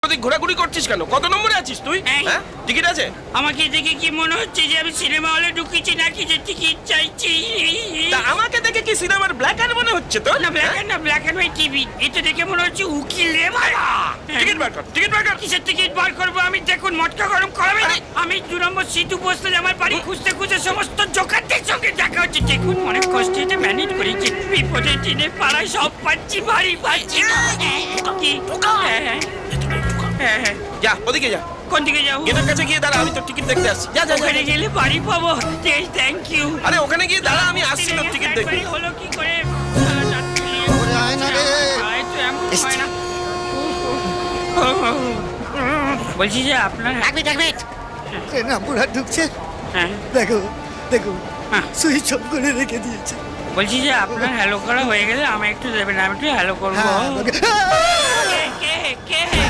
ওদিক ঘোরাঘুরি করছিস কেন? কত নম্বরে আছিস তুই? হ্যাঁ, টিকিট আছে? আমাকে দেখে কি মনে হচ্ছে যে আমি সিনেমা হলে ঢুকেছি নাকি যে টিকিট চাইছি? তা আমাকে দেখে কি সিনেমার ব্ল্যাক অ্যান্ড মনে হচ্ছে তো? না ব্ল্যাক অ্যান্ড হোয়াইট টিভি। এটা দেখে মনে হচ্ছে উকিল রে মারা। টিকিট বার কর, টিকিট বার কর। কিসের টিকিট বার করবো আমি? দেখুন মটকা গরম করাবে না। আমি 2 নম্বর সিট উপস্থিত, আমার বাড়ি খুঁজতে খুঁজতে সমস্ত জোকারদের সঙ্গে দেখা হচ্ছে। দেখুন অনেক কষ্টে এটা ম্যানেজ করেছি। বিপদে দিনে পাড়ায় সব পাচ্ছি, বাড়ি পাচ্ছি না। কি? হ্যাঁ। যা ওদিকে যা, কোন দিকে যাবো? গেটের কাছে গিয়ে দাঁড়া, আমি তোর টিকিট দেখতে আসছি। যা যা যা। ওখানে গেলে বাড়ি পাবো? Thank you. আরে ওখানে গিয়ে দাঁড়া, আমি আসছি তোর টিকিট দেখতে। হলো কি করে? ওরে আয় না রে। হয় না। বলছি যে আপনার ট্রেন রামপুরহাট ঢুকছে। হ্যাঁ দেখো দেখো, হ্যাঁ। সুইচ অফ করে রেখে দিয়েছে। বলছি যে আপনার হ্যালো করা হয়ে গেলে আমি একটু দেবেন, আমি একটু হ্যালো করবো। হ্যাঁ, কে কে কে